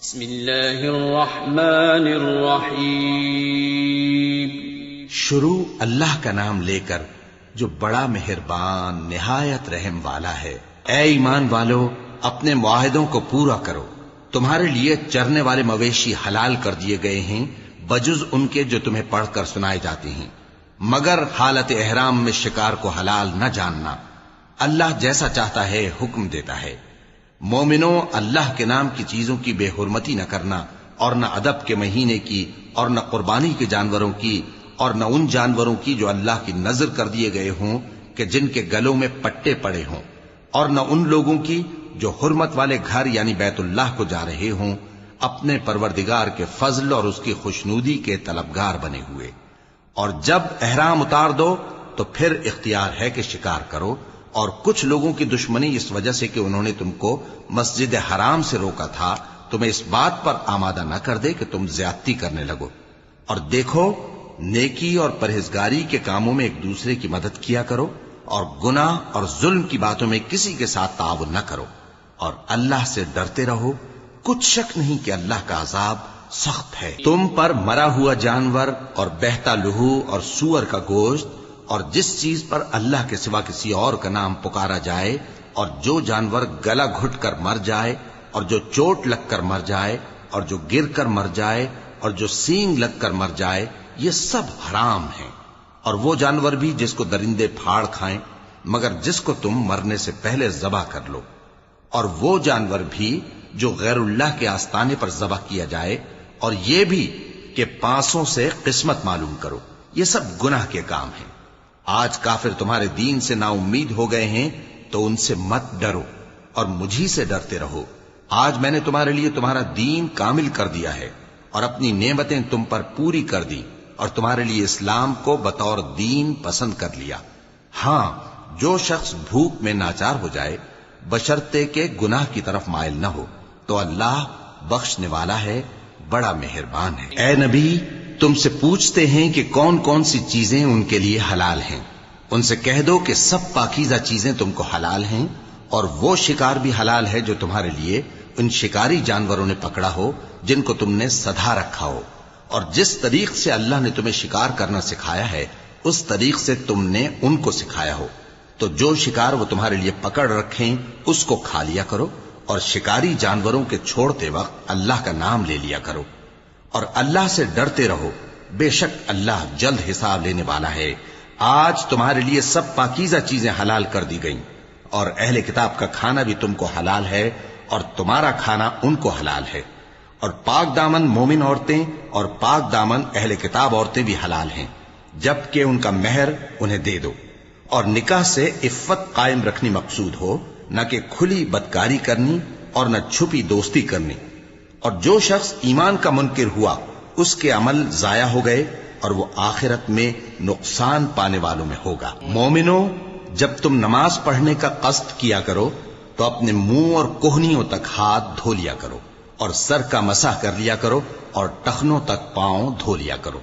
بسم اللہ الرحمن الرحیم۔ شروع اللہ کا نام لے کر جو بڑا مہربان نہایت رحم والا ہے۔ اے ایمان والو، اپنے معاہدوں کو پورا کرو۔ تمہارے لیے چرنے والے مویشی حلال کر دیے گئے ہیں بجز ان کے جو تمہیں پڑھ کر سنائے جاتے ہیں، مگر حالت احرام میں شکار کو حلال نہ جاننا۔ اللہ جیسا چاہتا ہے حکم دیتا ہے۔ مومنوں، اللہ کے نام کی چیزوں کی بے حرمتی نہ کرنا، اور نہ ادب کے مہینے کی، اور نہ قربانی کے جانوروں کی، اور نہ ان جانوروں کی جو اللہ کی نذر کر دیے گئے ہوں کہ جن کے گلوں میں پٹے پڑے ہوں، اور نہ ان لوگوں کی جو حرمت والے گھر یعنی بیت اللہ کو جا رہے ہوں اپنے پروردگار کے فضل اور اس کی خوشنودی کے طلبگار بنے ہوئے۔ اور جب احرام اتار دو تو پھر اختیار ہے کہ شکار کرو، اور کچھ لوگوں کی دشمنی اس وجہ سے کہ انہوں نے تم کو مسجد حرام سے روکا تھا تمہیں اس بات پر آمادہ نہ کر دے کہ تم زیادتی کرنے لگو۔ اور دیکھو، نیکی اور پرہیزگاری کے کاموں میں ایک دوسرے کی مدد کیا کرو، اور گناہ اور ظلم کی باتوں میں کسی کے ساتھ تعاون نہ کرو، اور اللہ سے ڈرتے رہو۔ کچھ شک نہیں کہ اللہ کا عذاب سخت ہے۔ تم پر مرا ہوا جانور اور بہتا لہو اور سور کا گوشت اور جس چیز پر اللہ کے سوا کسی اور کا نام پکارا جائے، اور جو جانور گلا گھٹ کر مر جائے، اور جو چوٹ لگ کر مر جائے، اور جو گر کر مر جائے، اور جو سینگ لگ کر مر جائے، یہ سب حرام ہیں۔ اور وہ جانور بھی جس کو درندے پھاڑ کھائیں، مگر جس کو تم مرنے سے پہلے ذبح کر لو، اور وہ جانور بھی جو غیر اللہ کے آستانے پر ذبح کیا جائے، اور یہ بھی کہ پانسوں سے قسمت معلوم کرو۔ یہ سب گناہ کے کام ہیں۔ آج کافر تمہارے دین سے نا امید ہو گئے ہیں تو ان سے مت ڈرو اور مجھی سے ڈرتے رہو۔ آج میں نے تمہارے لیے تمہارا دین کامل کر دیا ہے اور اپنی نعمتیں تم پر پوری کر دی، اور تمہارے لیے اسلام کو بطور دین پسند کر لیا۔ ہاں، جو شخص بھوک میں ناچار ہو جائے بشرطے کہ گناہ کی طرف مائل نہ ہو تو اللہ بخشنے والا ہے، بڑا مہربان ہے۔ اے نبی، تم سے پوچھتے ہیں کہ کون کون سی چیزیں ان کے لیے حلال ہیں۔ ان سے کہہ دو کہ سب پاکیزہ چیزیں تم کو حلال ہیں، اور وہ شکار بھی حلال ہے جو تمہارے لیے ان شکاری جانوروں نے پکڑا ہو جن کو تم نے سدھا رکھا ہو، اور جس طریق سے اللہ نے تمہیں شکار کرنا سکھایا ہے اس طریق سے تم نے ان کو سکھایا ہو۔ تو جو شکار وہ تمہارے لیے پکڑ رکھیں اس کو کھا لیا کرو، اور شکاری جانوروں کے چھوڑتے وقت اللہ کا نام لے لیا کرو، اور اللہ سے ڈرتے رہو، بے شک اللہ جلد حساب لینے والا ہے۔ آج تمہارے لیے سب پاکیزہ چیزیں حلال کر دی گئیں، اور اہل کتاب کا کھانا بھی تم کو حلال ہے اور تمہارا کھانا ان کو حلال ہے، اور پاک دامن مومن عورتیں اور پاک دامن اہل کتاب عورتیں بھی حلال ہیں، جبکہ ان کا مہر انہیں دے دو۔ اور نکاح سے عفت قائم رکھنی مقصود ہو، نہ کہ کھلی بدکاری کرنی اور نہ چھپی دوستی کرنی۔ اور جو شخص ایمان کا منکر ہوا اس کے عمل ضائع ہو گئے اور وہ آخرت میں نقصان پانے والوں میں ہوگا۔ مومنوں، جب تم نماز پڑھنے کا قصد کیا کرو تو اپنے منہ اور کوہنیوں تک ہاتھ دھو لیا کرو، اور سر کا مسح کر لیا کرو، اور ٹخنوں تک پاؤں دھو لیا کرو۔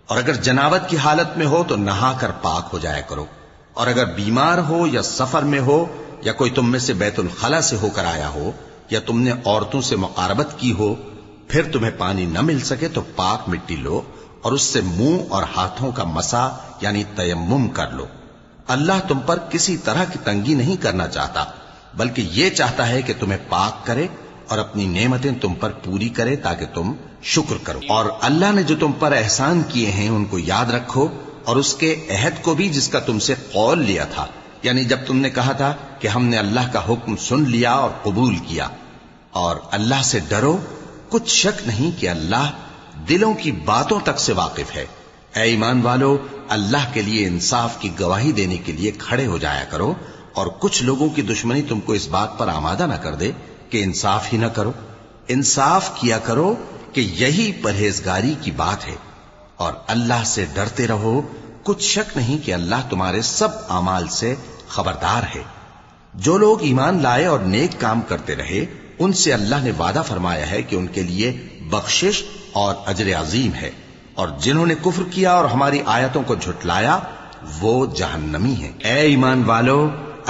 اور اگر جنابت کی حالت میں ہو تو نہا کر پاک ہو جایا کرو، اور اگر بیمار ہو یا سفر میں ہو یا کوئی تم میں سے بیت الخلا سے ہو کر آیا ہو یا تم نے عورتوں سے مقاربت کی ہو، پھر تمہیں پانی نہ مل سکے تو پاک مٹی لو اور اس سے منہ اور ہاتھوں کا مسح یعنی تیمم کر لو۔ اللہ تم پر کسی طرح کی تنگی نہیں کرنا چاہتا، بلکہ یہ چاہتا ہے کہ تمہیں پاک کرے اور اپنی نعمتیں تم پر پوری کرے تاکہ تم شکر کرو۔ اور اللہ نے جو تم پر احسان کیے ہیں ان کو یاد رکھو، اور اس کے عہد کو بھی جس کا تم سے قول لیا تھا، یعنی جب تم نے کہا تھا کہ ہم نے اللہ کا حکم سن لیا اور قبول کیا۔ اور اللہ سے ڈرو، کچھ شک نہیں کہ اللہ دلوں کی باتوں تک سے واقف ہے۔ اے ایمان والو، اللہ کے لیے انصاف کی گواہی دینے کے لیے کھڑے ہو جایا کرو، اور کچھ لوگوں کی دشمنی تم کو اس بات پر آمادہ نہ کر دے کہ انصاف ہی نہ کرو۔ انصاف کیا کرو کہ یہی پرہیزگاری کی بات ہے، اور اللہ سے ڈرتے رہو، کچھ شک نہیں کہ اللہ تمہارے سب اعمال سے خبردار ہے۔ جو لوگ ایمان لائے اور نیک کام کرتے رہے ان سے اللہ نے وعدہ فرمایا ہے کہ ان کے لیے بخشش اور اجر عظیم ہے، اور جنہوں نے کفر کیا اور ہماری آیتوں کو جھٹلایا وہ جہنمی ہیں۔ اے ایمان والو،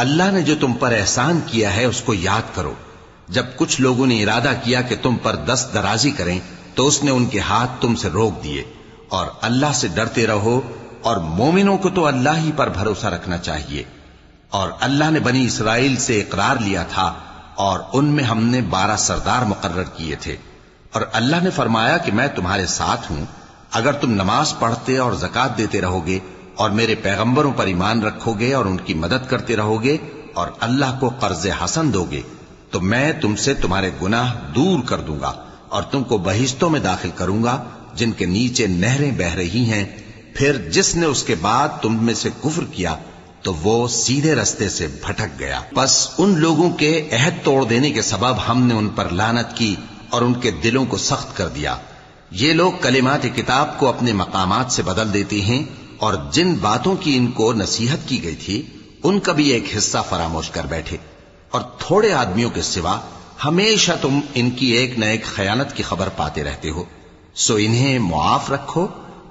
اللہ نے جو تم پر احسان کیا ہے اس کو یاد کرو، جب کچھ لوگوں نے ارادہ کیا کہ تم پر دست درازی کریں تو اس نے ان کے ہاتھ تم سے روک دیے. اور اللہ سے ڈرتے رہو، اور مومنوں کو تو اللہ ہی پر بھروسہ رکھنا چاہیے. اور اللہ نے بنی اسرائیل سے اقرار لیا تھا اور ان میں ہم نے 12 سردار مقرر کیے تھے. اور اللہ نے فرمایا کہ میں تمہارے ساتھ ہوں اگر تم نماز پڑھتے اور زکوٰۃ دیتے رہو گے اور میرے پیغمبروں پر ایمان رکھو گے اور ان کی مدد کرتے رہو گے اور اللہ کو قرض حسن دو گے تو میں تم سے تمہارے گناہ دور کر دوں گا اور تم کو بہشتوں میں داخل کروں گا جن کے نیچے نہریں بہ رہی ہیں. پھر جس نے اس کے بعد تم میں سے کفر کیا تو وہ سیدھے رستے سے بھٹک گیا. بس ان لوگوں کے عہد توڑ دینے کے سبب ہم نے ان پر لعنت کی اور ان کے دلوں کو سخت کر دیا. یہ لوگ کلمات کتاب کو اپنے مقامات سے بدل دیتے ہیں اور جن باتوں کی ان کو نصیحت کی گئی تھی ان کا بھی ایک حصہ فراموش کر بیٹھے. اور تھوڑے آدمیوں کے سوا ہمیشہ تم ان کی ایک نہ ایک خیانت کی خبر پاتے رہتے ہو. سو انہیں معاف رکھو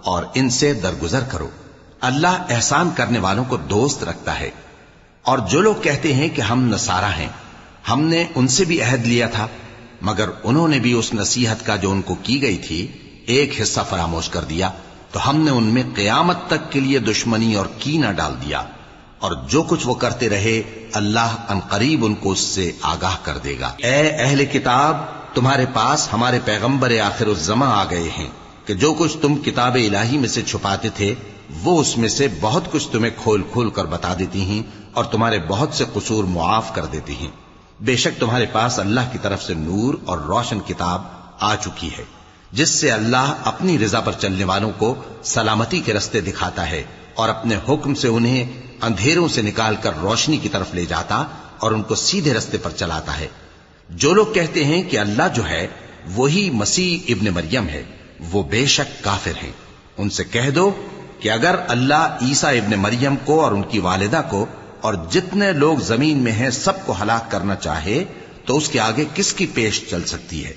اور ان سے درگزر کرو. اللہ احسان کرنے والوں کو دوست رکھتا ہے. اور جو لوگ کہتے ہیں کہ ہم نصارہ ہیں، ہم نے ان سے بھی عہد لیا تھا مگر انہوں نے بھی اس نصیحت کا جو ان کو کی گئی تھی ایک حصہ فراموش کر دیا تو ہم نے ان میں قیامت تک کے لیے دشمنی اور کینہ ڈال دیا. اور جو کچھ وہ کرتے رہے اللہ عنقریب ان کو اس سے آگاہ کر دے گا. اے اہل کتاب، تمہارے پاس ہمارے پیغمبر آخر الزماں آ گئے ہیں کہ جو کچھ تم کتاب الہی میں سے چھپاتے تھے وہ اس میں سے بہت کچھ تمہیں کھول کھول کر بتا دیتی ہیں اور تمہارے بہت سے قصور معاف کر دیتی ہیں. بے شک تمہارے پاس اللہ کی طرف سے نور اور روشن کتاب آ چکی ہے جس سے اللہ اپنی رضا پر چلنے والوں کو سلامتی کے رستے دکھاتا ہے اور اپنے حکم سے انہیں اندھیروں سے نکال کر روشنی کی طرف لے جاتا اور ان کو سیدھے رستے پر چلاتا ہے. جو لوگ کہتے ہیں کہ اللہ جو ہے وہی مسیح ابن مریم ہے وہ بے شک کافر ہیں. ان سے کہہ دو کہ اگر اللہ عیسیٰ ابن مریم کو اور ان کی والدہ کو اور جتنے لوگ زمین میں ہیں سب کو ہلاک کرنا چاہے تو اس کے آگے کس کی پیش چل سکتی ہے؟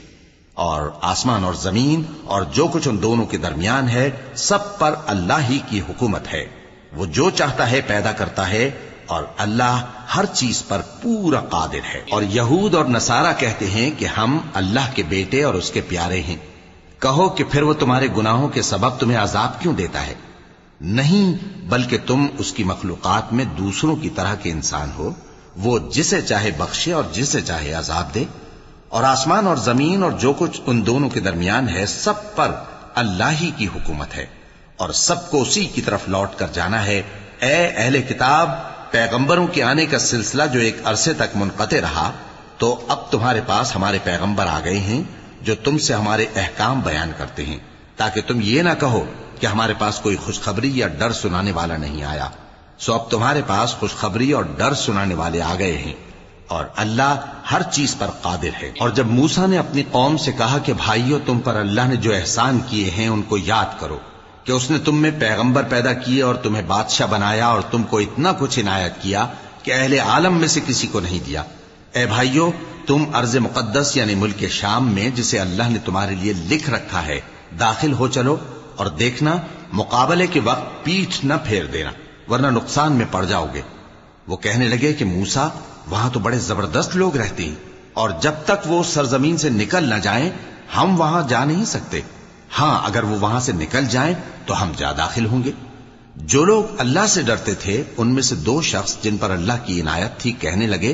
اور آسمان اور زمین اور جو کچھ ان دونوں کے درمیان ہے سب پر اللہ ہی کی حکومت ہے. وہ جو چاہتا ہے پیدا کرتا ہے اور اللہ ہر چیز پر پورا قادر ہے. اور یہود اور نصارہ کہتے ہیں کہ ہم اللہ کے بیٹے اور اس کے پیارے ہیں. کہو کہ پھر وہ تمہارے گناہوں کے سبب تمہیں عذاب کیوں دیتا ہے؟ نہیں، بلکہ تم اس کی مخلوقات میں دوسروں کی طرح کے انسان ہو. وہ جسے چاہے بخشے اور جسے چاہے عذاب دے. اور آسمان اور زمین اور جو کچھ ان دونوں کے درمیان ہے سب پر اللہ ہی کی حکومت ہے اور سب کو اسی کی طرف لوٹ کر جانا ہے. اے اہل کتاب، پیغمبروں کے آنے کا سلسلہ جو ایک عرصے تک منقطع رہا تو اب تمہارے پاس ہمارے پیغمبر آ گئے ہیں جو تم سے ہمارے احکام بیان کرتے ہیں تاکہ تم یہ نہ کہو کہ ہمارے پاس کوئی خوشخبری یا ڈر سنانے والا نہیں آیا. سو اب تمہارے پاس خوشخبری اور ڈر سنانے والے آ گئے ہیں اور اللہ ہر چیز پر قادر ہے. اور جب موسیٰ نے اپنی قوم سے کہا کہ بھائیو، تم پر اللہ نے جو احسان کیے ہیں ان کو یاد کرو کہ اس نے تم میں پیغمبر پیدا کیے اور تمہیں بادشاہ بنایا اور تم کو اتنا کچھ عنایت کیا کہ اہل عالم میں سے کسی کو نہیں دیا. اے بھائیو، تم ارض مقدس یعنی ملک شام میں جسے اللہ نے تمہارے لیے لکھ رکھا ہے داخل ہو چلو اور دیکھنا مقابلے کے وقت پیٹھ نہ پھیر دینا ورنہ نقصان میں پڑ جاؤ گے. وہ کہنے لگے کہ موسیٰ، وہاں تو بڑے زبردست لوگ رہتے ہیں اور جب تک وہ سرزمین سے نکل نہ جائیں ہم وہاں جا نہیں سکتے. ہاں، اگر وہ وہاں سے نکل جائیں تو ہم جا داخل ہوں گے. جو لوگ اللہ سے ڈرتے تھے ان میں سے 2 شخص جن پر اللہ کی عنایت تھی کہنے لگے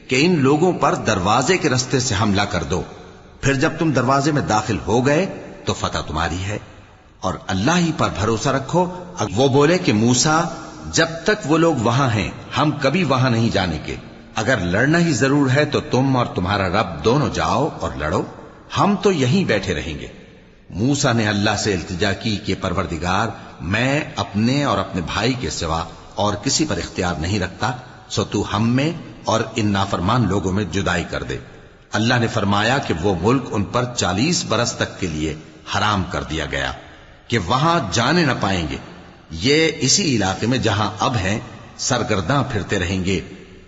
کہ ان لوگوں پر دروازے کے رستے سے حملہ کر دو، پھر جب تم دروازے میں داخل ہو گئے تو فتح تمہاری ہے اور اللہ ہی پر بھروسہ رکھو. وہ بولے کہ موسیٰ، جب تک وہ لوگ وہاں ہیں ہم کبھی وہاں نہیں جانے کے. اگر لڑنا ہی ضرور ہے تو تم اور تمہارا رب دونوں جاؤ اور لڑو، ہم تو یہیں بیٹھے رہیں گے. موسیٰ نے اللہ سے التجا کی کہ پروردگار، میں اپنے اور اپنے بھائی کے سوا اور کسی پر اختیار نہیں رکھتا، سو تو ہم میں اور ان نافرمان لوگوں میں جدائی کر دے. اللہ نے فرمایا کہ وہ ملک ان پر 40 برس تک کے لیے حرام کر دیا گیا کہ وہاں جانے نہ پائیں گے. یہ اسی علاقے میں جہاں اب ہیں سرگرداں پھرتے رہیں گے.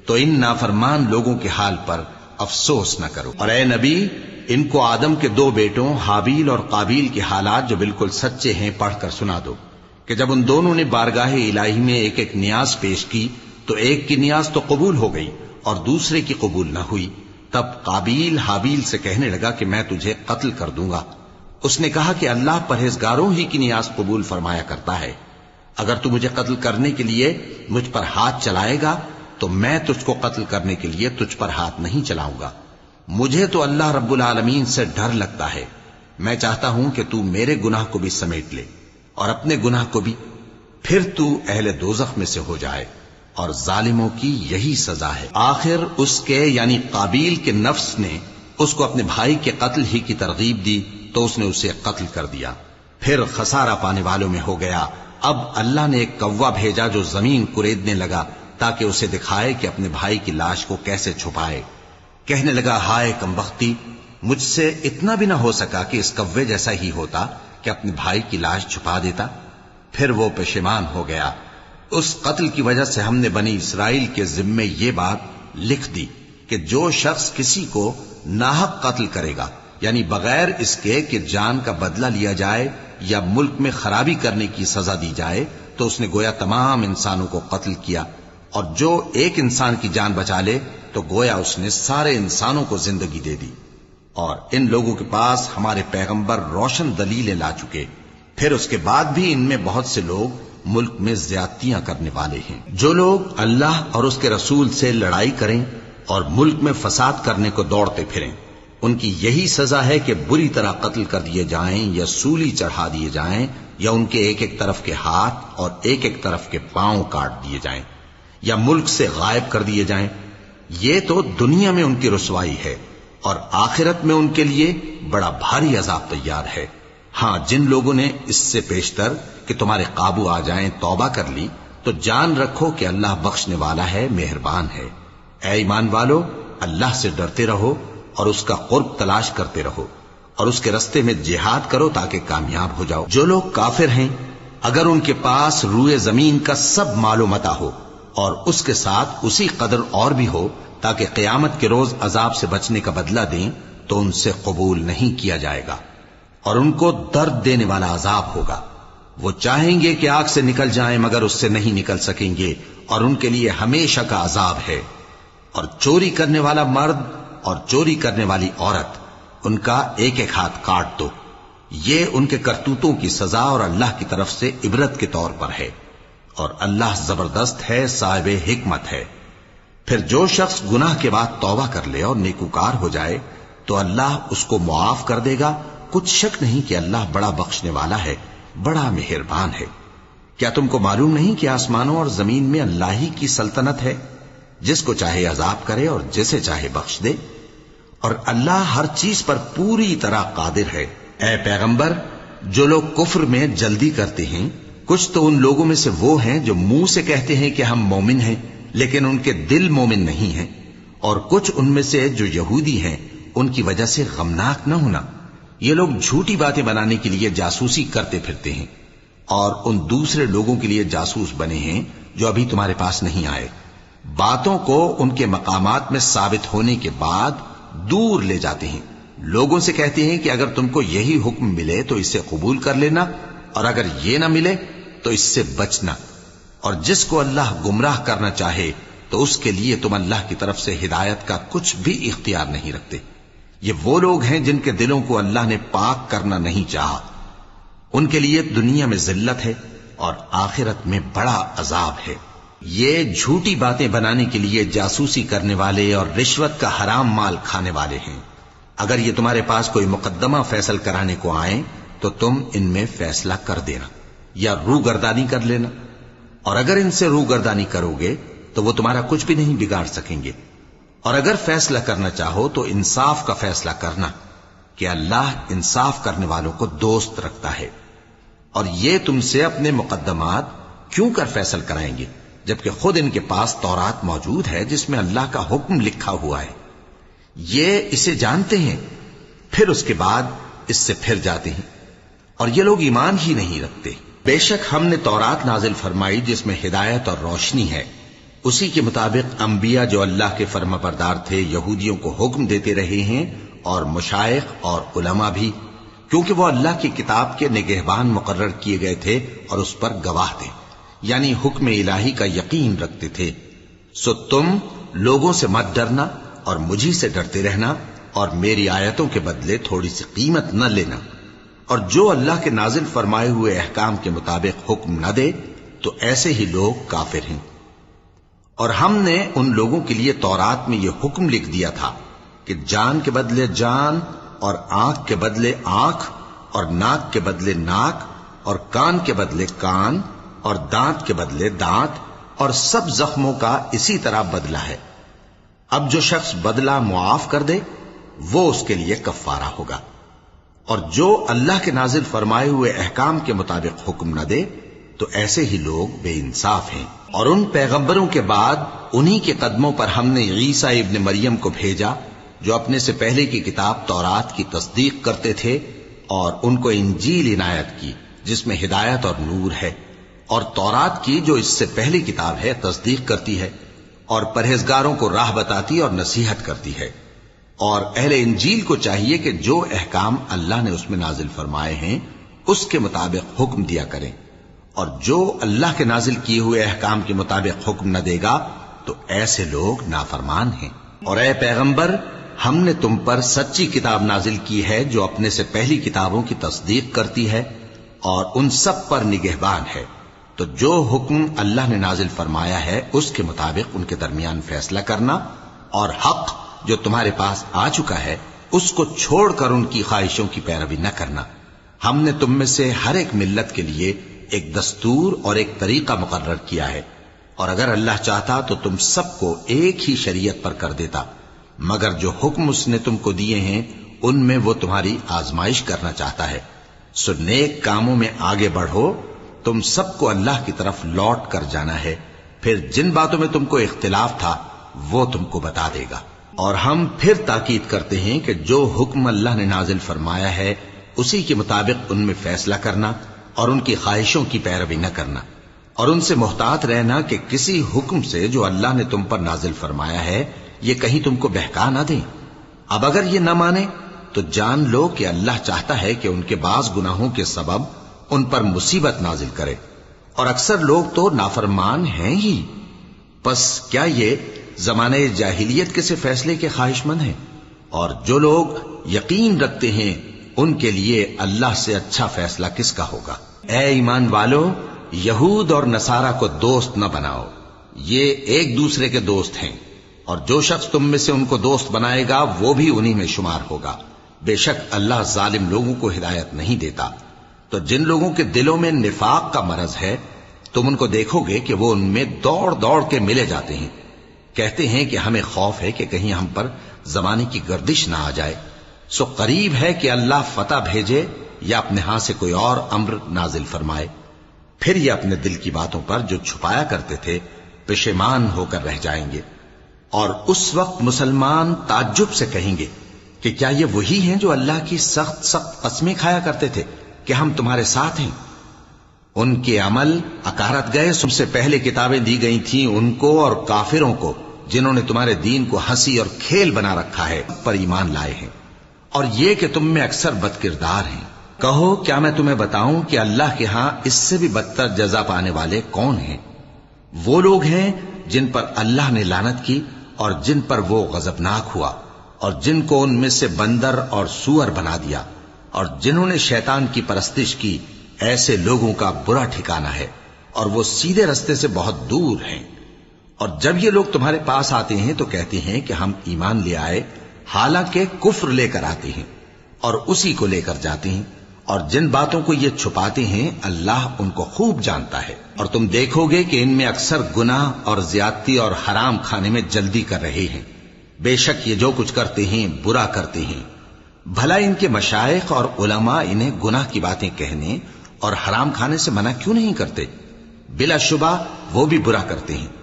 تو ان نافرمان لوگوں کے حال پر افسوس نہ کرو. اور اے نبی، ان کو آدم کے 2 بیٹوں حابیل اور قابیل کے حالات جو بالکل سچے ہیں پڑھ کر سنا دو کہ جب ان دونوں نے بارگاہ الہی میں ایک ایک نیاز پیش کی تو ایک کی نیاز تو قبول ہو گئی اور دوسرے کی قبول نہ ہوئی. تب قابیل حابیل سے کہنے لگا کہ میں تجھے قتل کر دوں گا۔ اس نے کہا کہ اللہ پرہیزگاروں ہی کی نیاز قبول فرمایا کرتا ہے، اگر تو مجھے قتل کرنے کے لیے مجھ پر ہاتھ چلائے گا تو میں تجھ کو قتل کرنے کے لیے تجھ پر ہاتھ نہیں چلاؤں گا۔ مجھے تو اللہ رب العالمین سے ڈر لگتا ہے، میں چاہتا ہوں کہ تو میرے گناہ کو بھی سمیٹ لے اور اپنے گناہ کو بھی، پھر تو اہل دوزخ میں سے ہو جائے، اور ظالموں کی یہی سزا ہے۔ آخر اس کے یعنی قابیل کے نفس نے اس کو اپنے بھائی کے قتل ہی کی ترغیب دی تو اس نے اسے قتل کر دیا، پھر خسارہ پانے والوں میں ہو گیا۔ اب اللہ نے ایک کوا بھیجا جو زمین کریدنے لگا تاکہ اسے دکھائے کہ اپنے بھائی کی لاش کو کیسے چھپائے۔ کہنے لگا، ہائے کمبختی، مجھ سے اتنا بھی نہ ہو سکا کہ اس کوے جیسا ہی ہوتا کہ اپنے بھائی کی لاش چھپا دیتا۔ پھر وہ پشیمان ہو گیا۔ اس قتل کی وجہ سے ہم نے بنی اسرائیل کے ذمے یہ بات لکھ دی کہ جو شخص کسی کو ناحق قتل کرے گا، یعنی بغیر اس کے کہ جان کا بدلہ لیا جائے یا ملک میں خرابی کرنے کی سزا دی جائے، تو اس نے گویا تمام انسانوں کو قتل کیا، اور جو ایک انسان کی جان بچا لے تو گویا اس نے سارے انسانوں کو زندگی دے دی۔ اور ان لوگوں کے پاس ہمارے پیغمبر روشن دلیلیں لا چکے، پھر اس کے بعد بھی ان میں بہت سے لوگ ملک میں زیادتیاں کرنے والے ہیں۔ جو لوگ اللہ اور اس کے رسول سے لڑائی کریں اور ملک میں فساد کرنے کو دوڑتے پھریں، ان کی یہی سزا ہے کہ بری طرح قتل کر دیے جائیں یا سولی چڑھا دیے جائیں، یا ان کے ایک ایک طرف کے ہاتھ اور ایک ایک طرف کے پاؤں کاٹ دیے جائیں، یا ملک سے غائب کر دیے جائیں۔ یہ تو دنیا میں ان کی رسوائی ہے، اور آخرت میں ان کے لیے بڑا بھاری عذاب تیار ہے۔ ہاں، جن لوگوں نے اس سے پیشتر کہ تمہارے قابو آ جائیں توبہ کر لی، تو جان رکھو کہ اللہ بخشنے والا ہے، مہربان ہے۔ اے ایمان والو، اللہ سے ڈرتے رہو اور اس کا قرب تلاش کرتے رہو، اور اس کے رستے میں جہاد کرو تاکہ کامیاب ہو جاؤ۔ جو لوگ کافر ہیں، اگر ان کے پاس روئے زمین کا سب مال و متاع ہو اور اس کے ساتھ اسی قدر اور بھی ہو تاکہ قیامت کے روز عذاب سے بچنے کا بدلہ دیں، تو ان سے قبول نہیں کیا جائے گا، اور ان کو درد دینے والا عذاب ہوگا۔ وہ چاہیں گے کہ آگ سے نکل جائیں مگر اس سے نہیں نکل سکیں گے، اور ان کے لیے ہمیشہ کا عذاب ہے۔ اور چوری کرنے والا مرد اور چوری کرنے والی عورت، ان کا ایک ایک ہاتھ کاٹ دو، یہ ان کے کرتوتوں کی سزا اور اللہ کی طرف سے عبرت کے طور پر ہے، اور اللہ زبردست ہے، صاحب حکمت ہے۔ پھر جو شخص گناہ کے بعد توبہ کر لے اور نیکوکار ہو جائے تو اللہ اس کو معاف کر دے گا۔ کچھ شک نہیں کہ اللہ بڑا بخشنے والا ہے، بڑا مہربان ہے۔ کیا تم کو معلوم نہیں کہ آسمانوں اور زمین میں اللہ ہی کی سلطنت ہے، جس کو چاہے عذاب کرے اور جسے چاہے بخش دے، اور اللہ ہر چیز پر پوری طرح قادر ہے۔ اے پیغمبر، جو لوگ کفر میں جلدی کرتے ہیں، کچھ تو ان لوگوں میں سے وہ ہیں جو منہ سے کہتے ہیں کہ ہم مومن ہیں لیکن ان کے دل مومن نہیں ہیں، اور کچھ ان میں سے جو یہودی ہیں، ان کی وجہ سے غمناک نہ ہونا۔ یہ لوگ جھوٹی باتیں بنانے کے لیے جاسوسی کرتے پھرتے ہیں، اور ان دوسرے لوگوں کے لیے جاسوس بنے ہیں جو ابھی تمہارے پاس نہیں آئے۔ باتوں کو ان کے مقامات میں ثابت ہونے کے بعد دور لے جاتے ہیں، لوگوں سے کہتے ہیں کہ اگر تم کو یہی حکم ملے تو اسے قبول کر لینا، اور اگر یہ نہ ملے تو اس سے بچنا، اور جس کو اللہ گمراہ کرنا چاہے تو اس کے لیے تم اللہ کی طرف سے ہدایت کا کچھ بھی اختیار نہیں رکھتے۔ یہ وہ لوگ ہیں جن کے دلوں کو اللہ نے پاک کرنا نہیں چاہا، ان کے لیے دنیا میں ذلت ہے اور آخرت میں بڑا عذاب ہے۔ یہ جھوٹی باتیں بنانے کے لیے جاسوسی کرنے والے اور رشوت کا حرام مال کھانے والے ہیں۔ اگر یہ تمہارے پاس کوئی مقدمہ فیصل کرانے کو آئیں تو تم ان میں فیصلہ کر دینا یا روگردانی کر لینا، اور اگر ان سے روگردانی کرو گے تو وہ تمہارا کچھ بھی نہیں بگاڑ سکیں گے، اور اگر فیصلہ کرنا چاہو تو انصاف کا فیصلہ کرنا، کہ اللہ انصاف کرنے والوں کو دوست رکھتا ہے۔ اور یہ تم سے اپنے مقدمات کیوں کر فیصل کرائیں گے جبکہ خود ان کے پاس تورات موجود ہے جس میں اللہ کا حکم لکھا ہوا ہے۔ یہ اسے جانتے ہیں، پھر اس کے بعد اس سے پھر جاتے ہیں، اور یہ لوگ ایمان ہی نہیں رکھتے۔ بے شک ہم نے تورات نازل فرمائی جس میں ہدایت اور روشنی ہے، اسی کے مطابق انبیاء جو اللہ کے فرما بردار تھے یہودیوں کو حکم دیتے رہے ہیں، اور مشائخ اور علماء بھی، کیونکہ وہ اللہ کی کتاب کے نگہبان مقرر کیے گئے تھے اور اس پر گواہ تھے، یعنی حکم الہی کا یقین رکھتے تھے۔ سو تم لوگوں سے مت ڈرنا اور مجھی سے ڈرتے رہنا اور میری آیتوں کے بدلے تھوڑی سی قیمت نہ لینا، اور جو اللہ کے نازل فرمائے ہوئے احکام کے مطابق حکم نہ دے تو ایسے ہی لوگ کافر ہیں۔ اور ہم نے ان لوگوں کے لیے تورات میں یہ حکم لکھ دیا تھا کہ جان کے بدلے جان، اور آنکھ کے بدلے آنکھ، اور ناک کے بدلے ناک، اور کان کے بدلے کان، اور دانت کے بدلے دانت، اور سب زخموں کا اسی طرح بدلہ ہے۔ اب جو شخص بدلہ معاف کر دے وہ اس کے لیے کفارہ ہوگا، اور جو اللہ کے نازل فرمائے ہوئے احکام کے مطابق حکم نہ دے تو ایسے ہی لوگ بے انصاف ہیں۔ اور ان پیغمبروں کے بعد انہی کے قدموں پر ہم نے عیسیٰ ابن مریم کو بھیجا جو اپنے سے پہلے کی کتاب تورات کی تصدیق کرتے تھے، اور ان کو انجیل عنایت کی جس میں ہدایت اور نور ہے، اور تورات کی جو اس سے پہلی کتاب ہے تصدیق کرتی ہے، اور پرہیزگاروں کو راہ بتاتی اور نصیحت کرتی ہے۔ اور اہل انجیل کو چاہیے کہ جو احکام اللہ نے اس میں نازل فرمائے ہیں اس کے مطابق حکم دیا کریں، اور جو اللہ کے نازل کیے ہوئے احکام کے مطابق حکم نہ دے گا تو ایسے لوگ نافرمان ہیں۔ اور اے پیغمبر، ہم نے تم پر سچی کتاب نازل کی ہے جو اپنے سے پہلی کتابوں کی تصدیق کرتی ہے اور ان سب پر نگہبان ہے، تو جو حکم اللہ نے نازل فرمایا ہے اس کے مطابق ان کے درمیان فیصلہ کرنا، اور حق جو تمہارے پاس آ چکا ہے اس کو چھوڑ کر ان کی خواہشوں کی پیروی نہ کرنا۔ ہم نے تم میں سے ہر ایک ملت کے لیے ایک دستور اور ایک طریقہ مقرر کیا ہے، اور اگر اللہ چاہتا تو تم سب کو ایک ہی شریعت پر کر دیتا، مگر جو حکم اس نے تم کو دیے ہیں ان میں وہ تمہاری آزمائش کرنا چاہتا ہے۔ سو نیک کاموں میں آگے بڑھو، تم سب کو اللہ کی طرف لوٹ کر جانا ہے، پھر جن باتوں میں تم کو اختلاف تھا وہ تم کو بتا دے گا۔ اور ہم پھر تاکید کرتے ہیں کہ جو حکم اللہ نے نازل فرمایا ہے اسی کے مطابق ان میں فیصلہ کرنا اور ان کی خواہشوں کی پیروی نہ کرنا، اور ان سے محتاط رہنا کہ کسی حکم سے جو اللہ نے تم پر نازل فرمایا ہے یہ کہیں تم کو بہکا نہ دیں۔ اب اگر یہ نہ مانے تو جان لو کہ اللہ چاہتا ہے کہ ان کے بعض گناہوں کے سبب ان پر مصیبت نازل کرے، اور اکثر لوگ تو نافرمان ہیں ہی۔ پس کیا یہ زمانے جاہلیت کے سے فیصلے کے خواہش مند ہیں؟ اور جو لوگ یقین رکھتے ہیں ان کے لیے اللہ سے اچھا فیصلہ کس کا ہوگا؟ اے ایمان والو، یہود اور نصارہ کو دوست نہ بناؤ، یہ ایک دوسرے کے دوست ہیں، اور جو شخص تم میں سے ان کو دوست بنائے گا وہ بھی انہی میں شمار ہوگا۔ بے شک اللہ ظالم لوگوں کو ہدایت نہیں دیتا۔ تو جن لوگوں کے دلوں میں نفاق کا مرض ہے تم ان کو دیکھو گے کہ وہ ان میں دوڑ دوڑ کے ملے جاتے ہیں، کہتے ہیں کہ ہمیں خوف ہے کہ کہیں ہم پر زمانے کی گردش نہ آ جائے۔ سو قریب ہے کہ اللہ فتح بھیجے یا اپنے ہاں سے کوئی اور امر نازل فرمائے، پھر یہ اپنے دل کی باتوں پر جو چھپایا کرتے تھے پشیمان ہو کر رہ جائیں گے۔ اور اس وقت مسلمان تعجب سے کہیں گے کہ کیا یہ وہی ہیں جو اللہ کی سخت سخت قسمیں کھایا کرتے تھے کہ ہم تمہارے ساتھ ہیں؟ ان کے عمل اکارت گئے، تم سے پہلے کتابیں دی گئی تھیں ان کو اور کافروں کو جنہوں نے تمہارے دین کو ہنسی اور کھیل بنا رکھا ہے، پر ایمان لائے ہیں، اور یہ کہ تم میں اکثر بد کردار ہیں۔ کہو کیا میں تمہیں بتاؤں کہ اللہ کے ہاں اس سے بھی بدتر جزا پانے والے کون ہیں؟ وہ لوگ ہیں جن پر اللہ نے لعنت کی اور جن پر وہ غضبناک ہوا، اور جن کو ان میں سے بندر اور سور بنا دیا، اور جنہوں نے شیطان کی پرستش کی، ایسے لوگوں کا برا ٹھکانہ ہے، اور وہ سیدھے رستے سے بہت دور ہیں۔ اور جب یہ لوگ تمہارے پاس آتے ہیں تو کہتے ہیں کہ ہم ایمان لے آئے، حالانکہ کفر لے کر آتے ہیں اور اسی کو لے کر جاتے ہیں، اور جن باتوں کو یہ چھپاتے ہیں اللہ ان کو خوب جانتا ہے۔ اور تم دیکھو گے کہ ان میں اکثر گناہ اور زیادتی اور حرام کھانے میں جلدی کر رہے ہیں، بے شک یہ جو کچھ کرتے ہیں برا کرتے ہیں۔ بھلا ان کے مشائخ اور علماء انہیں گناہ کی باتیں کہنے اور حرام کھانے سے منع کیوں نہیں کرتے؟ بلا شبہ وہ بھی برا کرتے ہیں۔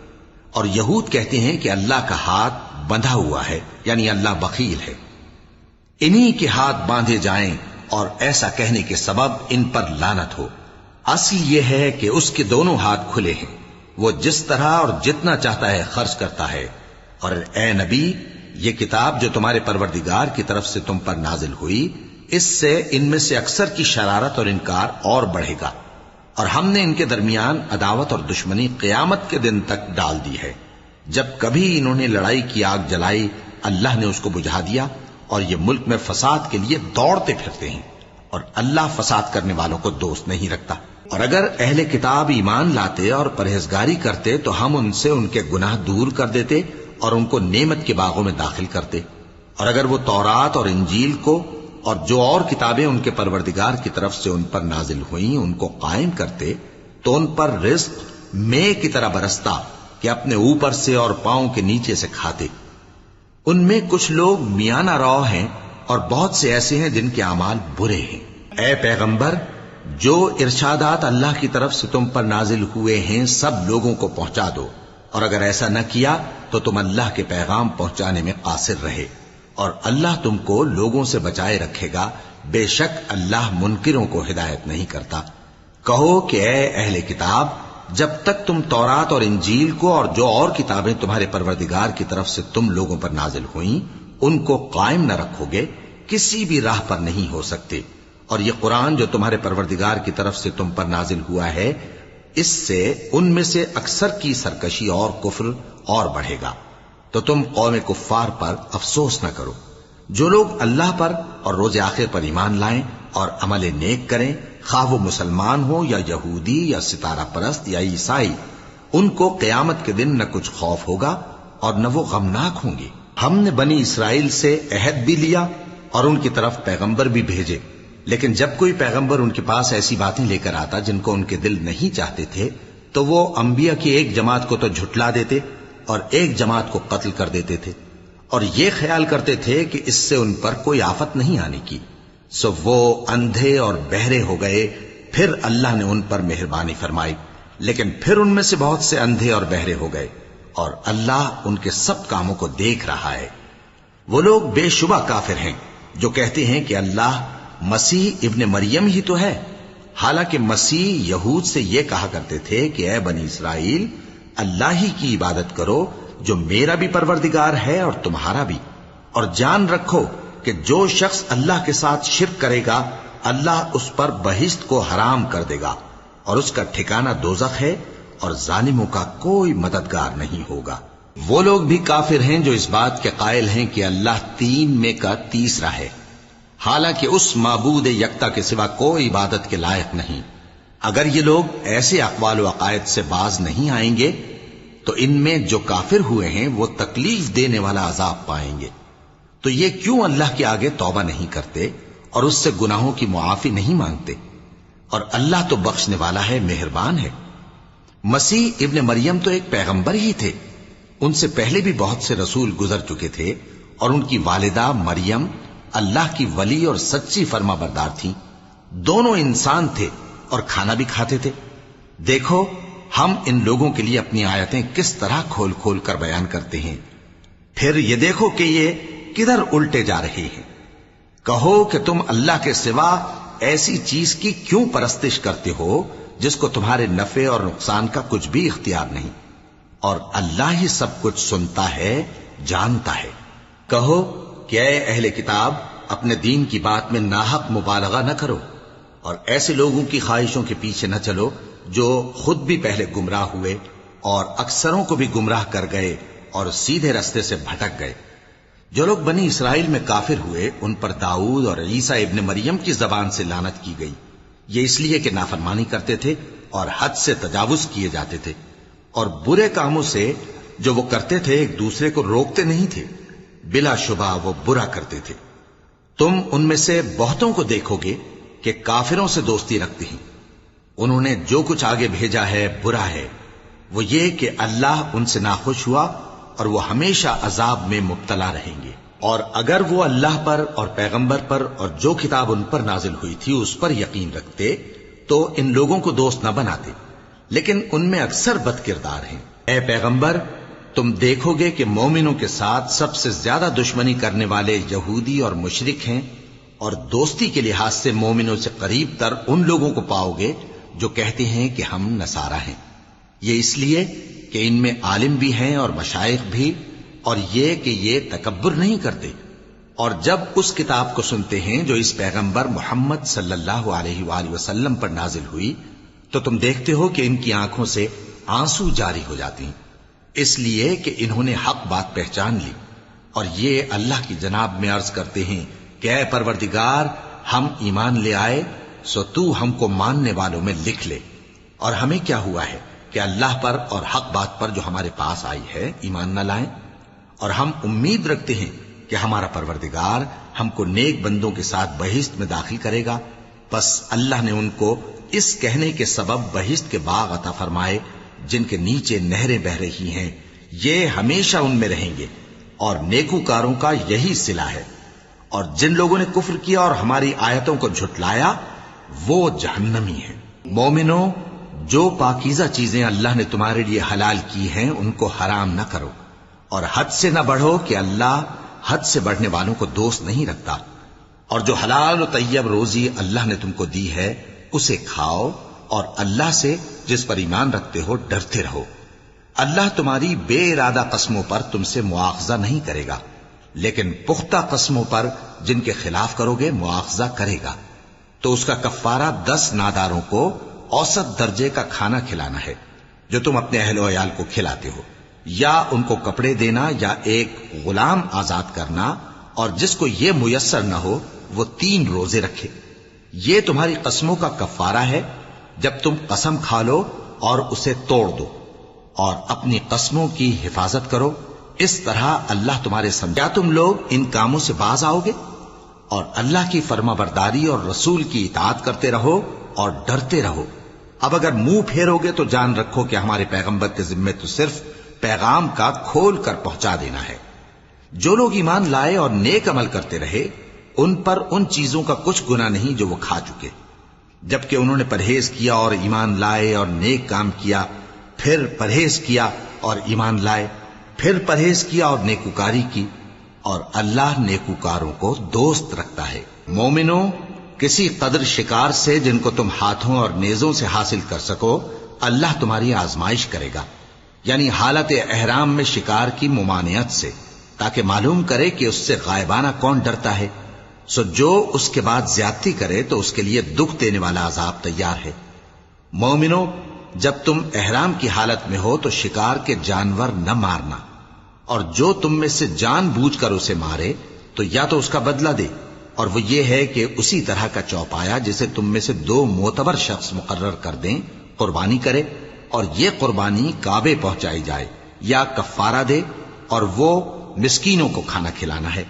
اور یہود کہتے ہیں کہ اللہ کا ہاتھ بندھا ہوا ہے، یعنی اللہ بخیل ہے، انہی کے ہاتھ باندھے جائیں، اور ایسا کہنے کے سبب ان پر لعنت ہو۔ اصل یہ ہے کہ اس کے دونوں ہاتھ کھلے ہیں، وہ جس طرح اور جتنا چاہتا ہے خرچ کرتا ہے۔ اور اے نبی، یہ کتاب جو تمہارے پروردگار کی طرف سے تم پر نازل ہوئی، اس سے ان میں سے اکثر کی شرارت اور انکار اور بڑھے گا، اور ہم نے ان کے درمیان عداوت اور دشمنی قیامت کے دن تک ڈال دی ہے۔ جب کبھی انہوں نے لڑائی کی آگ جلائی اللہ نے اس کو بجھا دیا اور یہ ملک میں فساد کے لیے دوڑتے پھرتے ہیں، اور اللہ فساد کرنے والوں کو دوست نہیں رکھتا۔ اور اگر اہل کتاب ایمان لاتے اور پرہیزگاری کرتے تو ہم ان سے ان کے گناہ دور کر دیتے اور ان کو نعمت کے باغوں میں داخل کرتے۔ اور اگر وہ تورات اور انجیل کو اور جو اور کتابیں ان کے پروردگار کی طرف سے ان پر نازل ہوئیں ان کو قائم کرتے تو ان پر رزق مے کی طرح برستا کہ اپنے اوپر سے اور پاؤں کے نیچے سے کھاتے۔ ان میں کچھ لوگ میانہ رو ہیں اور بہت سے ایسے ہیں جن کے اعمال برے ہیں۔ اے پیغمبر، جو ارشادات اللہ کی طرف سے تم پر نازل ہوئے ہیں سب لوگوں کو پہنچا دو، اور اگر ایسا نہ کیا تو تم اللہ کے پیغام پہنچانے میں قاصر رہے، اور اللہ تم کو لوگوں سے بچائے رکھے گا، بے شک اللہ منکروں کو ہدایت نہیں کرتا۔ کہو کہ اے اہل کتاب، جب تک تم تورات اور انجیل کو اور جو اور کتابیں تمہارے پروردگار کی طرف سے تم لوگوں پر نازل ہوئیں ان کو قائم نہ رکھو گے کسی بھی راہ پر نہیں ہو سکتے، اور یہ قرآن جو تمہارے پروردگار کی طرف سے تم پر نازل ہوا ہے اس سے ان میں سے اکثر کی سرکشی اور کفر اور بڑھے گا، تو تم قوم کفار پر افسوس نہ کرو۔ جو لوگ اللہ پر اور روز آخر پر ایمان لائیں اور عمل نیک کریں، خواہ وہ مسلمان ہو یا یہودی یا ستارہ پرست یا عیسائی، ان کو قیامت کے دن نہ کچھ خوف ہوگا اور نہ وہ غمناک ہوں گے۔ ہم نے بنی اسرائیل سے عہد بھی لیا اور ان کی طرف پیغمبر بھی بھیجے، لیکن جب کوئی پیغمبر ان کے پاس ایسی باتیں لے کر آتا جن کو ان کے دل نہیں چاہتے تھے تو وہ انبیاء کی ایک جماعت کو تو جھٹلا دیتے اور ایک جماعت کو قتل کر دیتے تھے، اور یہ خیال کرتے تھے کہ اس سے ان پر کوئی آفت نہیں آنے کی، سو وہ اندھے اور بہرے ہو گئے۔ پھر اللہ نے ان پر مہربانی فرمائی، لیکن پھر ان میں سے بہت سے اندھے اور بہرے ہو گئے، اور اللہ ان کے سب کاموں کو دیکھ رہا ہے۔ وہ لوگ بے شبہ کافر ہیں جو کہتے ہیں کہ اللہ مسیح ابن مریم ہی تو ہے، حالانکہ مسیح یہود سے یہ کہا کرتے تھے کہ اے بنی اسرائیل، اللہ ہی کی عبادت کرو جو میرا بھی پروردگار ہے اور تمہارا بھی، اور جان رکھو کہ جو شخص اللہ کے ساتھ شرک کرے گا اللہ اس پر بہشت کو حرام کر دے گا، اور اس کا ٹھکانہ دوزخ ہے، اور ظالموں کا کوئی مددگار نہیں ہوگا۔ وہ لوگ بھی کافر ہیں جو اس بات کے قائل ہیں کہ اللہ تین میں کا تیسرا ہے، حالانکہ اس معبود یکتا کے سوا کوئی عبادت کے لائق نہیں۔ اگر یہ لوگ ایسے اقوال و عقائد سے باز نہیں آئیں گے تو ان میں جو کافر ہوئے ہیں وہ تکلیف دینے والا عذاب پائیں گے۔ تو یہ کیوں اللہ کے آگے توبہ نہیں کرتے اور اس سے گناہوں کی معافی نہیں مانگتے؟ اور اللہ تو بخشنے والا ہے، مہربان ہے۔ مسیح ابن مریم تو ایک پیغمبر ہی تھے، ان سے پہلے بھی بہت سے رسول گزر چکے تھے، اور ان کی والدہ مریم اللہ کی ولی اور سچی فرما بردار تھیں، دونوں انسان تھے اور کھانا بھی کھاتے تھے۔ دیکھو ہم ان لوگوں کے لیے اپنی آیتیں کس طرح کھول کھول کر بیان کرتے ہیں، پھر یہ دیکھو کہ یہ کدھر الٹے جا رہے ہیں۔ کہو کہ تم اللہ کے سوا ایسی چیز کی کیوں پرستش کرتے ہو جس کو تمہارے نفع اور نقصان کا کچھ بھی اختیار نہیں، اور اللہ ہی سب کچھ سنتا ہے، جانتا ہے۔ کہو کہ اے اہل کتاب، اپنے دین کی بات میں ناحق مبالغہ نہ کرو، اور ایسے لوگوں کی خواہشوں کے پیچھے نہ چلو جو خود بھی پہلے گمراہ ہوئے اور اکثروں کو بھی گمراہ کر گئے اور سیدھے رستے سے بھٹک گئے۔ جو لوگ بنی اسرائیل میں کافر ہوئے ان پر داؤد اور عیسیٰ ابن مریم کی زبان سے لعنت کی گئی، یہ اس لیے کہ نافرمانی کرتے تھے اور حد سے تجاوز کیے جاتے تھے، اور برے کاموں سے جو وہ کرتے تھے ایک دوسرے کو روکتے نہیں تھے، بلا شبہ وہ برا کرتے تھے۔ تم ان میں سے بہتوں کو دیکھو گے کہ کافروں سے دوستی رکھتے ہیں، انہوں نے جو کچھ آگے بھیجا ہے برا ہے، وہ یہ کہ اللہ ان سے ناخوش ہوا اور وہ ہمیشہ عذاب میں مبتلا رہیں گے۔ اور اگر وہ اللہ پر اور پیغمبر پر اور جو کتاب ان پر نازل ہوئی تھی اس پر یقین رکھتے تو ان لوگوں کو دوست نہ بناتے، لیکن ان میں اکثر بد کردار ہیں۔ اے پیغمبر، تم دیکھو گے کہ مومنوں کے ساتھ سب سے زیادہ دشمنی کرنے والے یہودی اور مشرک ہیں، اور دوستی کے لحاظ سے مومنوں سے قریب تر ان لوگوں کو پاؤ گے جو کہتے ہیں کہ ہم نصارہ ہیں، یہ اس لیے کہ ان میں عالم بھی ہیں اور مشائخ بھی، اور یہ کہ یہ تکبر نہیں کرتے۔ اور جب اس کتاب کو سنتے ہیں جو اس پیغمبر محمد صلی اللہ علیہ وآلہ وسلم پر نازل ہوئی تو تم دیکھتے ہو کہ ان کی آنکھوں سے آنسو جاری ہو جاتے ہیں، اس لیے کہ انہوں نے حق بات پہچان لی۔ اور یہ اللہ کی جناب میں عرض کرتے ہیں کہ اے پروردگار، ہم ایمان لے آئے سو تو ہم کو ماننے والوں میں لکھ لے، اور ہمیں کیا ہوا ہے کہ اللہ پر اور حق بات پر جو ہمارے پاس آئی ہے ایمان نہ لائیں، اور ہم امید رکھتے ہیں کہ ہمارا پروردگار ہم کو نیک بندوں کے ساتھ بہشت میں داخل کرے گا۔ بس اللہ نے ان کو اس کہنے کے سبب بہشت کے باغ عطا فرمائے جن کے نیچے نہریں بہ رہی ہیں، یہ ہمیشہ ان میں رہیں گے، اور نیکوکاروں کا یہی صلہ ہے۔ اور جن لوگوں نے کفر کیا اور ہماری آیتوں کو جھٹلایا وہ جہنمی ہیں۔ مومنوں، جو پاکیزہ چیزیں اللہ نے تمہارے لیے حلال کی ہیں ان کو حرام نہ کرو، اور حد سے نہ بڑھو کہ اللہ حد سے بڑھنے والوں کو دوست نہیں رکھتا، اور جو حلال و طیب روزی اللہ نے تم کو دی ہے اسے کھاؤ، اور اللہ سے جس پر ایمان رکھتے ہو ڈرتے رہو۔ اللہ تمہاری بے ارادہ قسموں پر تم سے مواخذہ نہیں کرے گا، لیکن پختہ قسموں پر جن کے خلاف کرو گے مواخذہ کرے گا، تو اس کا کفارہ 10 ناداروں کو اوسط درجے کا کھانا کھلانا ہے جو تم اپنے اہل و عیال کو کھلاتے ہو، یا ان کو کپڑے دینا یا ایک غلام آزاد کرنا، اور جس کو یہ میسر نہ ہو وہ 3 روزے رکھے۔ یہ تمہاری قسموں کا کفارہ ہے جب تم قسم کھا لو اور اسے توڑ دو، اور اپنی قسموں کی حفاظت کرو، اس طرح اللہ تمہارے سمجھا۔ تم لوگ ان کاموں سے باز آؤ گے اور اللہ کی فرما برداری اور رسول کی اطاعت کرتے رہو اور ڈرتے رہو۔ اب اگر منہ پھیرو گے تو جان رکھو کہ ہمارے پیغمبر کے ذمے تو صرف پیغام کا کھول کر پہنچا دینا ہے۔ جو لوگ ایمان لائے اور نیک عمل کرتے رہے ان پر ان چیزوں کا کچھ گناہ نہیں جو وہ کھا چکے، جبکہ انہوں نے پرہیز کیا اور ایمان لائے اور نیک کام کیا، پھر پرہیز کیا اور ایمان لائے، پھر پرہیز کیا اور نیکوکاری کی، اور اللہ نیکوکاروں کو دوست رکھتا ہے۔ مومنوں، کسی قدر شکار سے جن کو تم ہاتھوں اور نیزوں سے حاصل کر سکو اللہ تمہاری آزمائش کرے گا، یعنی حالت احرام میں شکار کی ممانعت سے، تاکہ معلوم کرے کہ اس سے غائبانہ کون ڈرتا ہے، سو جو اس کے بعد زیادتی کرے تو اس کے لیے دکھ دینے والا عذاب تیار ہے۔ مومنوں، جب تم احرام کی حالت میں ہو تو شکار کے جانور نہ مارنا، اور جو تم میں سے جان بوجھ کر اسے مارے تو یا تو اس کا بدلہ دے، اور وہ یہ ہے کہ اسی طرح کا چوپایا جسے تم میں سے 2 معتبر شخص مقرر کر دیں قربانی کرے، اور یہ قربانی کعبے پہنچائی جائے، یا کفارہ دے اور وہ مسکینوں کو کھانا کھلانا ہے،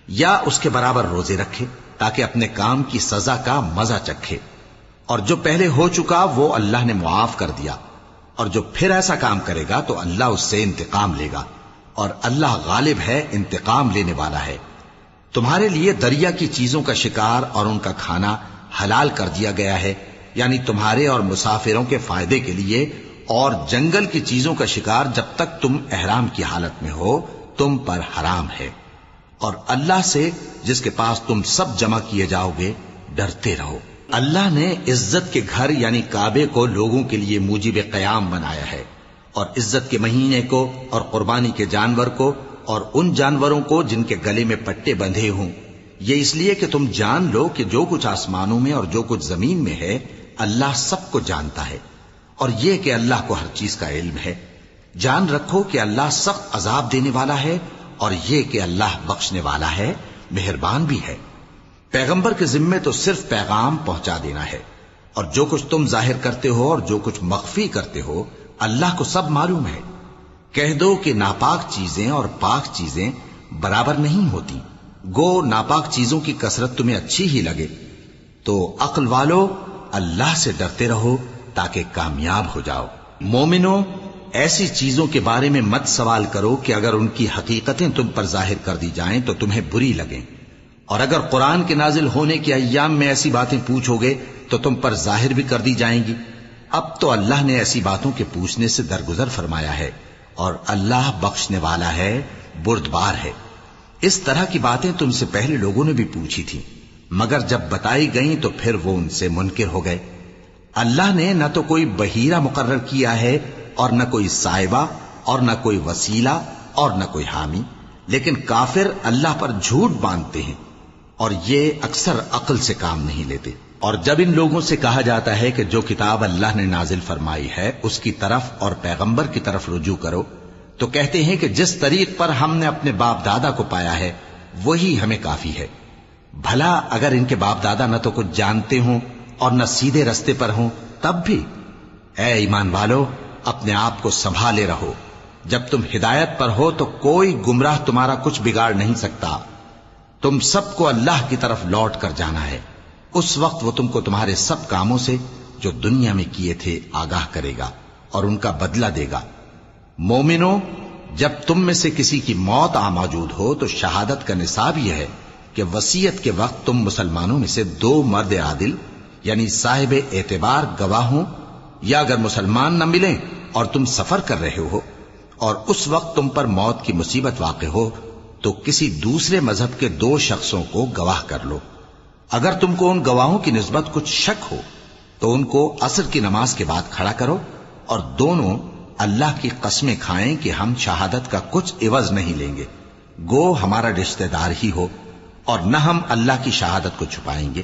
یا اس کے برابر روزے رکھے تاکہ اپنے کام کی سزا کا مزہ چکھے، اور جو پہلے ہو چکا وہ اللہ نے معاف کر دیا، اور جو پھر ایسا کام کرے گا تو اللہ اس سے انتقام لے گا، اور اللہ غالب ہے، انتقام لینے والا ہے۔ تمہارے لیے دریا کی چیزوں کا شکار اور ان کا کھانا حلال کر دیا گیا ہے، یعنی تمہارے اور مسافروں کے فائدے کے لیے، اور جنگل کی چیزوں کا شکار جب تک تم احرام کی حالت میں ہو تم پر حرام ہے، اور اللہ سے جس کے پاس تم سب جمع کیے جاؤ گے ڈرتے رہو۔ اللہ نے عزت کے گھر یعنی کعبے کو لوگوں کے لیے موجب قیام بنایا ہے، اور عزت کے مہینے کو اور قربانی کے جانور کو اور ان جانوروں کو جن کے گلے میں پٹے بندھے ہوں، یہ اس لیے کہ تم جان لو کہ جو کچھ آسمانوں میں اور جو کچھ زمین میں ہے اللہ سب کو جانتا ہے، اور یہ کہ اللہ کو ہر چیز کا علم ہے۔ جان رکھو کہ اللہ سخت عذاب دینے والا ہے، اور یہ کہ اللہ بخشنے والا ہے، مہربان بھی ہے۔ پیغمبر کے ذمے تو صرف پیغام پہنچا دینا ہے، اور جو کچھ تم ظاہر کرتے ہو اور جو کچھ مخفی کرتے ہو اللہ کو سب معلوم ہے۔ کہہ دو کہ ناپاک چیزیں اور پاک چیزیں برابر نہیں ہوتی، گو ناپاک چیزوں کی کثرت تمہیں اچھی ہی لگے، تو عقل والو اللہ سے ڈرتے رہو تاکہ کامیاب ہو جاؤ۔ مومنوں، ایسی چیزوں کے بارے میں مت سوال کرو کہ اگر ان کی حقیقتیں تم پر ظاہر کر دی جائیں تو تمہیں بری لگیں، اور اگر قرآن کے نازل ہونے کے ایام میں ایسی باتیں پوچھو گے تو تم پر ظاہر بھی کر دی جائیں گی۔ اب تو اللہ نے ایسی باتوں کے پوچھنے سے درگزر فرمایا ہے، اور اللہ بخشنے والا ہے، بردبار ہے۔ اس طرح کی باتیں تم سے پہلے لوگوں نے بھی پوچھی تھی، مگر جب بتائی گئیں تو پھر وہ ان سے منکر ہو گئے۔ اللہ نے نہ تو کوئی بحیرہ مقرر کیا ہے اور نہ کوئی سائبہ اور نہ کوئی وسیلہ اور نہ کوئی حامی، لیکن کافر اللہ پر جھوٹ باندھتے ہیں اور یہ اکثر عقل سے کام نہیں لیتے۔ اور جب ان لوگوں سے کہا جاتا ہے کہ جو کتاب اللہ نے نازل فرمائی ہے اس کی طرف اور پیغمبر کی طرف رجوع کرو، تو کہتے ہیں کہ جس طریق پر ہم نے اپنے باپ دادا کو پایا ہے وہی ہمیں کافی ہے۔ بھلا اگر ان کے باپ دادا نہ تو کچھ جانتے ہوں اور نہ سیدھے رستے پر ہوں تب بھی؟ اے ایمان والو، اپنے آپ کو سنبھالے رہو، جب تم ہدایت پر ہو تو کوئی گمراہ تمہارا کچھ بگاڑ نہیں سکتا۔ تم سب کو اللہ کی طرف لوٹ کر جانا ہے، اس وقت وہ تم کو تمہارے سب کاموں سے جو دنیا میں کیے تھے آگاہ کرے گا اور ان کا بدلہ دے گا۔ مومنو، جب تم میں سے کسی کی موت آ موجود ہو تو شہادت کا نصاب یہ ہے کہ وصیت کے وقت تم مسلمانوں میں سے 2 مرد عادل یعنی صاحب اعتبار گواہ ہوں، یا اگر مسلمان نہ ملیں اور تم سفر کر رہے ہو اور اس وقت تم پر موت کی مصیبت واقع ہو تو کسی دوسرے مذہب کے 2 شخصوں کو گواہ کر لو۔ اگر تم کو ان گواہوں کی نسبت کچھ شک ہو تو ان کو عصر کی نماز کے بعد کھڑا کرو اور دونوں اللہ کی قسمیں کھائیں کہ ہم شہادت کا کچھ عوض نہیں لیں گے، گو ہمارا رشتہ دار ہی ہو، اور نہ ہم اللہ کی شہادت کو چھپائیں گے۔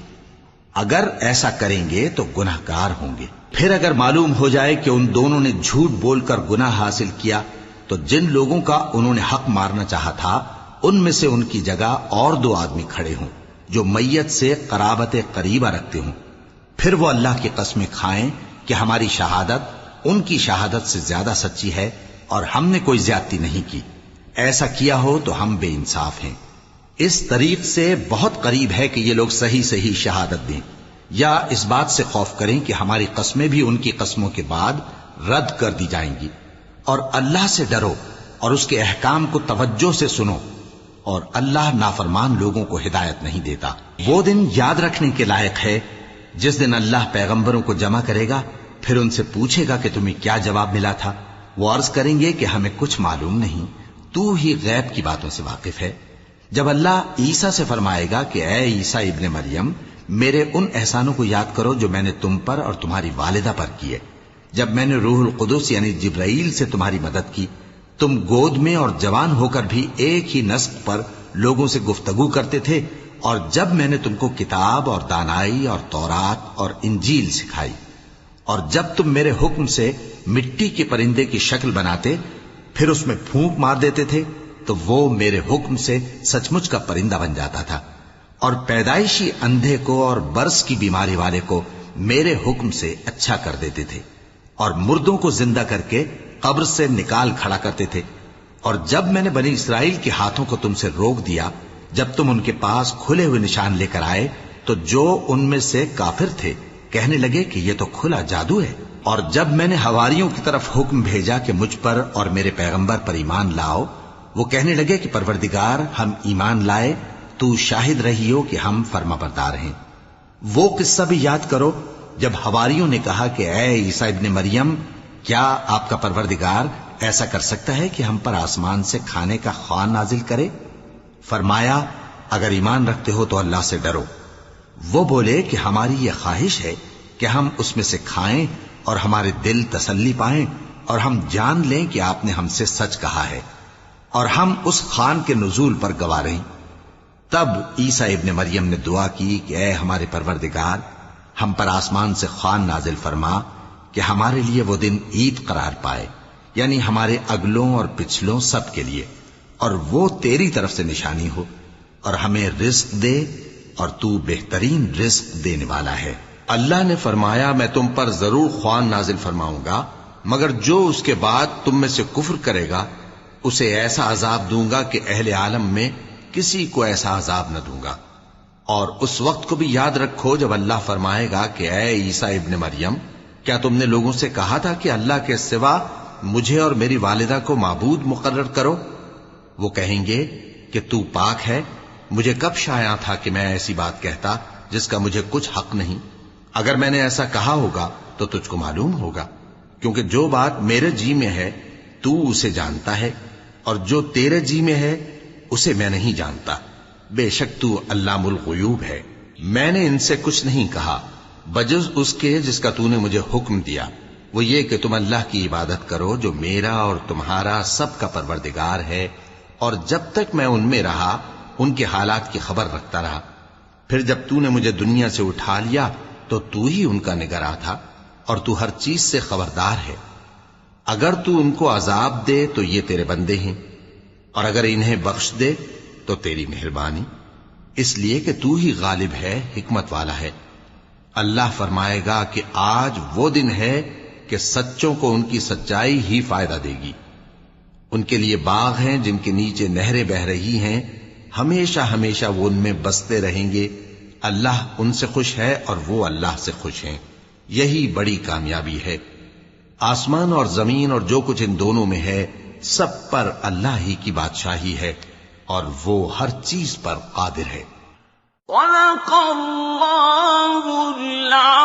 اگر ایسا کریں گے تو گناہ گار ہوں گے۔ پھر اگر معلوم ہو جائے کہ ان دونوں نے جھوٹ بول کر گناہ حاصل کیا تو جن لوگوں کا انہوں نے حق مارنا چاہا تھا ان میں سے ان کی جگہ اور 2 آدمی کھڑے ہوں جو میت سے قرابت قریبہ رکھتے ہوں، پھر وہ اللہ کی قسمیں کھائیں کہ ہماری شہادت ان کی شہادت سے زیادہ سچی ہے اور ہم نے کوئی زیادتی نہیں کی۔ ایسا کیا ہو تو ہم بے انصاف ہیں۔ اس طریق سے بہت قریب ہے کہ یہ لوگ صحیح شہادت دیں، یا اس بات سے خوف کریں کہ ہماری قسمیں بھی ان کی قسموں کے بعد رد کر دی جائیں گی۔ اور اللہ سے ڈرو اور اس کے احکام کو توجہ سے سنو، اور اللہ نافرمان لوگوں کو ہدایت نہیں دیتا۔ وہ دن یاد رکھنے کے لائق ہے جس دن اللہ پیغمبروں کو جمع کرے گا، پھر ان سے پوچھے گا کہ تمہیں کیا جواب ملا تھا۔ وہ عرض کریں گے کہ ہمیں کچھ معلوم نہیں، تو ہی غیب کی باتوں سے واقف ہے۔ جب اللہ عیسیٰ سے فرمائے گا کہ اے عیسیٰ ابن مریم، میرے ان احسانوں کو یاد کرو جو میں نے تم پر اور تمہاری والدہ پر کیے، جب میں نے روح القدس یعنی جبرائیل سے تمہاری مدد کی، تم گود میں اور جوان ہو کر بھی ایک ہی نسق پر لوگوں سے گفتگو کرتے تھے، اور جب میں نے تم کو کتاب اور دانائی اور تورات اور انجیل سکھائی، اور جب تم میرے حکم سے مٹی کے پرندے کی شکل بناتے پھر اس میں پھونک مار دیتے تھے تو وہ میرے حکم سے سچ مچ کا پرندہ بن جاتا تھا، اور پیدائشی اندھے کو اور برس کی بیماری والے کو میرے حکم سے اچھا کر دیتے تھے، اور مردوں کو زندہ کر کے قبر سے نکال کھڑا کرتے تھے۔ اور جب میں نے بنی اسرائیل کے ہاتھوں کو تم سے روک دیا جب تم ان کے پاس کھلے ہوئے نشان لے کر آئے تو جو ان میں سے کافر تھے کہنے لگے کہ یہ تو کھلا جادو ہے۔ اور جب میں نے حواریوں کی طرف حکم بھیجا کہ مجھ پر اور میرے پیغمبر پر ایمان لاؤ، وہ کہنے لگے کہ پروردگار، ہم ایمان لائے، تو شاہد رہی ہو کہ ہم فرما بردار ہیں۔ وہ قصہ بھی یاد کرو جب حواریوں نے کہا کہ اے عیسیٰ ابن مریم، کیا آپ کا پروردگار ایسا کر سکتا ہے کہ ہم پر آسمان سے کھانے کا خوان نازل کرے؟ فرمایا، اگر ایمان رکھتے ہو تو اللہ سے ڈرو۔ وہ بولے کہ ہماری یہ خواہش ہے کہ ہم اس میں سے کھائیں اور ہمارے دل تسلی پائیں اور ہم جان لیں کہ آپ نے ہم سے سچ کہا ہے اور ہم اس خوان کے نزول پر گواہ رہیں۔ تب عیسیٰ ابن مریم نے دعا کی کہ اے ہمارے پروردگار، ہم پر آسمان سے خوان نازل فرما کہ ہمارے لیے وہ دن عید قرار پائے، یعنی ہمارے اگلوں اور پچھلوں سب کے لیے، اور وہ تیری طرف سے نشانی ہو، اور ہمیں رزق دے اور تو بہترین رزق دینے والا ہے۔ اللہ نے فرمایا، میں تم پر ضرور خوان نازل فرماؤں گا، مگر جو اس کے بعد تم میں سے کفر کرے گا اسے ایسا عذاب دوں گا کہ اہل عالم میں کسی کو ایسا عذاب نہ دوں گا۔ اور اس وقت کو بھی یاد رکھو جب اللہ فرمائے گا کہ اے عیسیٰ ابن مریم، کیا تم نے لوگوں سے کہا تھا کہ اللہ کے سوا مجھے اور میری والدہ کو معبود مقرر کرو؟ وہ کہیں گے کہ تو پاک ہے، مجھے کب شایع تھا کہ میں ایسی بات کہتا جس کا مجھے کچھ حق نہیں۔ اگر میں نے ایسا کہا ہوگا تو تجھ کو معلوم ہوگا، کیونکہ جو بات میرے جی میں ہے تو اسے جانتا ہے، اور جو تیرے جی میں ہے اسے میں نہیں جانتا۔ بے شک تو علام الغیوب ہے۔ میں نے ان سے کچھ نہیں کہا بجز اس کے جس کا تو نے مجھے حکم دیا، وہ یہ کہ تم اللہ کی عبادت کرو جو میرا اور تمہارا سب کا پروردگار ہے، اور جب تک میں ان میں رہا ان کے حالات کی خبر رکھتا رہا۔ پھر جب تو نے مجھے دنیا سے اٹھا لیا تو ہی ان کا نگراں تھا، اور تو ہر چیز سے خبردار ہے۔ اگر تو ان کو عذاب دے تو یہ تیرے بندے ہیں، اور اگر انہیں بخش دے تو تیری مہربانی، اس لیے کہ تو ہی غالب ہے، حکمت والا ہے۔ اللہ فرمائے گا کہ آج وہ دن ہے کہ سچوں کو ان کی سچائی ہی فائدہ دے گی۔ ان کے لیے باغ ہیں جن کے نیچے نہریں بہ رہی ہیں، ہمیشہ ہمیشہ وہ ان میں بستے رہیں گے۔ اللہ ان سے خوش ہے اور وہ اللہ سے خوش ہیں، یہی بڑی کامیابی ہے۔ آسمان اور زمین اور جو کچھ ان دونوں میں ہے، سب پر اللہ ہی کی بادشاہی ہے اور وہ ہر چیز پر قادر ہے۔ صدق اللہ العظیم۔